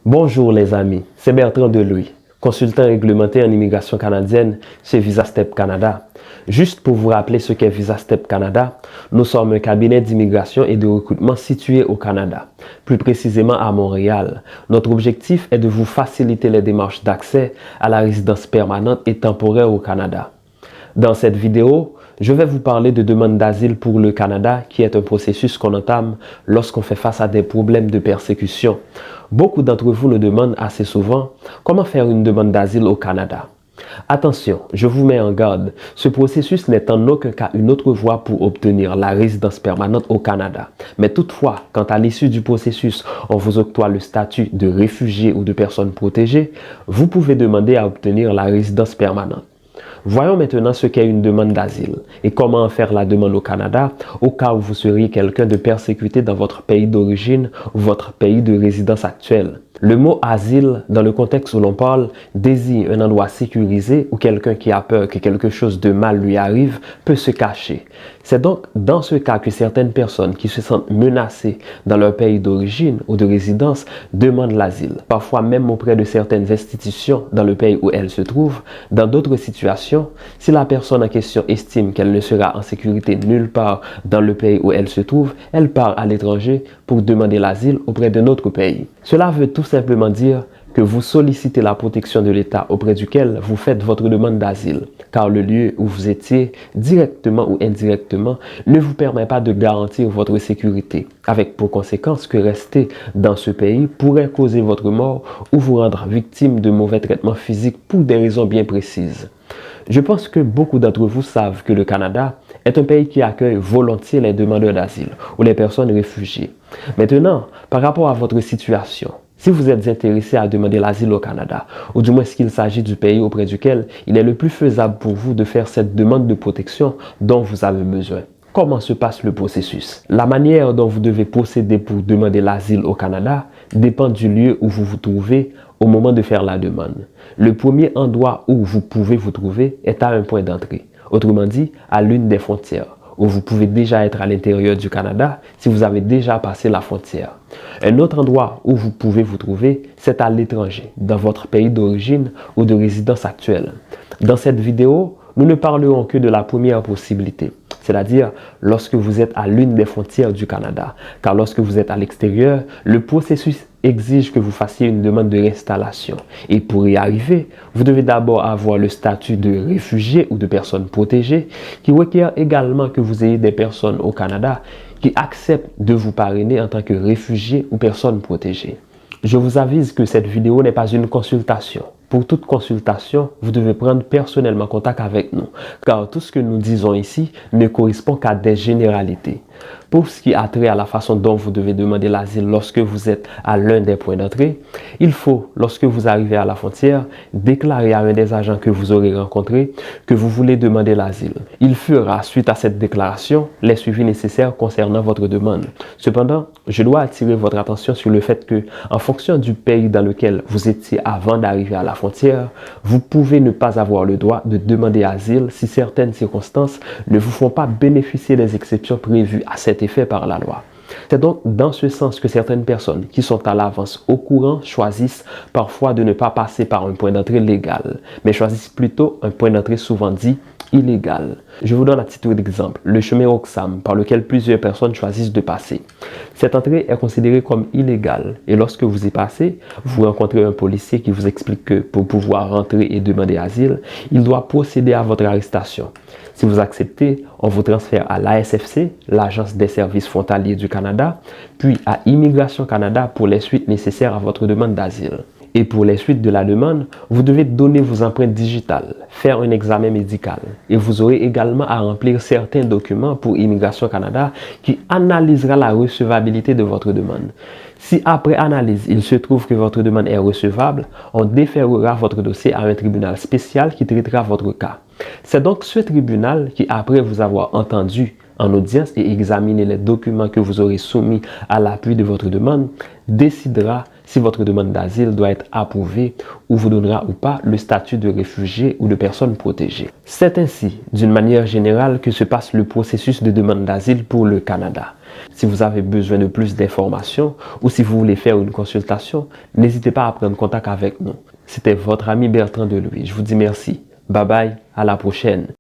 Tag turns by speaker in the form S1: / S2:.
S1: Bonjour les amis, c'est Bertrand Delouis, consultant réglementé en immigration canadienne chez VisaStep Canada. Juste pour vous rappeler ce qu'est VisaStep Canada, nous sommes un cabinet d'immigration et de recrutement situé au Canada, plus précisément à Montréal. Notre objectif est de vous faciliter les démarches d'accès à la résidence permanente et temporaire au Canada. Dans cette vidéo, je vais vous parler de demande d'asile pour le Canada, qui est un processus qu'on entame lorsqu'on fait face à des problèmes de persécution. Beaucoup d'entre vous nous demandent assez souvent comment faire une demande d'asile au Canada. Attention, je vous mets en garde, ce processus n'est en aucun cas une autre voie pour obtenir la résidence permanente au Canada. Mais toutefois, quand à l'issue du processus, on vous octroie le statut de réfugié ou de personne protégée, vous pouvez demander à obtenir la résidence permanente. Voyons maintenant ce qu'est une demande d'asile et comment en faire la demande au Canada au cas où vous seriez quelqu'un de persécuté dans votre pays d'origine ou votre pays de résidence actuel. Le mot asile, dans le contexte où l'on parle, désigne un endroit sécurisé où quelqu'un qui a peur que quelque chose de mal lui arrive peut se cacher. C'est donc dans ce cas que certaines personnes qui se sentent menacées dans leur pays d'origine ou de résidence demandent l'asile, parfois même auprès de certaines institutions dans le pays où elles se trouvent. Dans d'autres situations, si la personne en question estime qu'elle ne sera en sécurité nulle part dans le pays où elle se trouve, elle part à l'étranger pour demander l'asile auprès d'un autre pays. Cela veut tout simplement dire que vous sollicitez la protection de l'État auprès duquel vous faites votre demande d'asile, car le lieu où vous étiez, directement ou indirectement, ne vous permet pas de garantir votre sécurité, avec pour conséquence que rester dans ce pays pourrait causer votre mort ou vous rendre victime de mauvais traitements physiques pour des raisons bien précises. Je pense que beaucoup d'entre vous savent que le Canada est un pays qui accueille volontiers les demandeurs d'asile ou les personnes réfugiées. Maintenant, par rapport à votre situation, si vous êtes intéressé à demander l'asile au Canada, ou du moins s'il s'agit du pays auprès duquel il est le plus faisable pour vous de faire cette demande de protection dont vous avez besoin. Comment se passe le processus? La manière dont vous devez procéder pour demander l'asile au Canada dépend du lieu où vous vous trouvez au moment de faire la demande. Le premier endroit où vous pouvez vous trouver est à un point d'entrée, autrement dit à l'une des frontières, où vous pouvez déjà être à l'intérieur du Canada si vous avez déjà passé la frontière. Un autre endroit où vous pouvez vous trouver, c'est à l'étranger, dans votre pays d'origine ou de résidence actuelle. Dans cette vidéo, nous ne parlerons que de la première possibilité, c'est-à-dire lorsque vous êtes à l'une des frontières du Canada. Car lorsque vous êtes à l'extérieur, le processus exige que vous fassiez une demande de réinstallation. Et pour y arriver, vous devez d'abord avoir le statut de réfugié ou de personne protégée, qui requiert également que vous ayez des personnes au Canada qui acceptent de vous parrainer en tant que réfugié ou personne protégée. Je vous avise que cette vidéo n'est pas une consultation. Pour toute consultation, vous devez prendre personnellement contact avec nous, car tout ce que nous disons ici ne correspond qu'à des généralités. Pour ce qui a trait à la façon dont vous devez demander l'asile lorsque vous êtes à l'un des points d'entrée, il faut, lorsque vous arrivez à la frontière, déclarer à un des agents que vous aurez rencontré que vous voulez demander l'asile. Il fera, suite à cette déclaration, les suivis nécessaires concernant votre demande. Cependant, je dois attirer votre attention sur le fait que, en fonction du pays dans lequel vous étiez avant d'arriver à la frontière, vous pouvez ne pas avoir le droit de demander asile si certaines circonstances ne vous font pas bénéficier des exceptions prévues à cet effet par la loi. C'est donc dans ce sens que certaines personnes qui sont à l'avance au courant choisissent parfois de ne pas passer par un point d'entrée légal, mais choisissent plutôt un point d'entrée souvent dit illégal. Je vous donne à titre d'exemple le chemin Roxham par lequel plusieurs personnes choisissent de passer. Cette entrée est considérée comme illégale et lorsque vous y passez, vous rencontrez un policier qui vous explique que pour pouvoir rentrer et demander asile, il doit procéder à votre arrestation. Si vous acceptez, on vous transfère à l'ASFC, l'Agence des services frontaliers du Canada, puis à Immigration Canada pour les suites nécessaires à votre demande d'asile. Et pour les suites de la demande, vous devez donner vos empreintes digitales, faire un examen médical et vous aurez également à remplir certains documents pour Immigration Canada qui analysera la recevabilité de votre demande. Si après analyse, il se trouve que votre demande est recevable, on déférera votre dossier à un tribunal spécial qui traitera votre cas. C'est donc ce tribunal qui, après vous avoir entendu en audience et examiner les documents que vous aurez soumis à l'appui de votre demande, décidera si votre demande d'asile doit être approuvée ou vous donnera ou pas le statut de réfugié ou de personne protégée. C'est ainsi, d'une manière générale, que se passe le processus de demande d'asile pour le Canada. Si vous avez besoin de plus d'informations ou si vous voulez faire une consultation, n'hésitez pas à prendre contact avec nous. C'était votre ami Bertrand Delouis. Je vous dis merci. Bye bye, à la prochaine.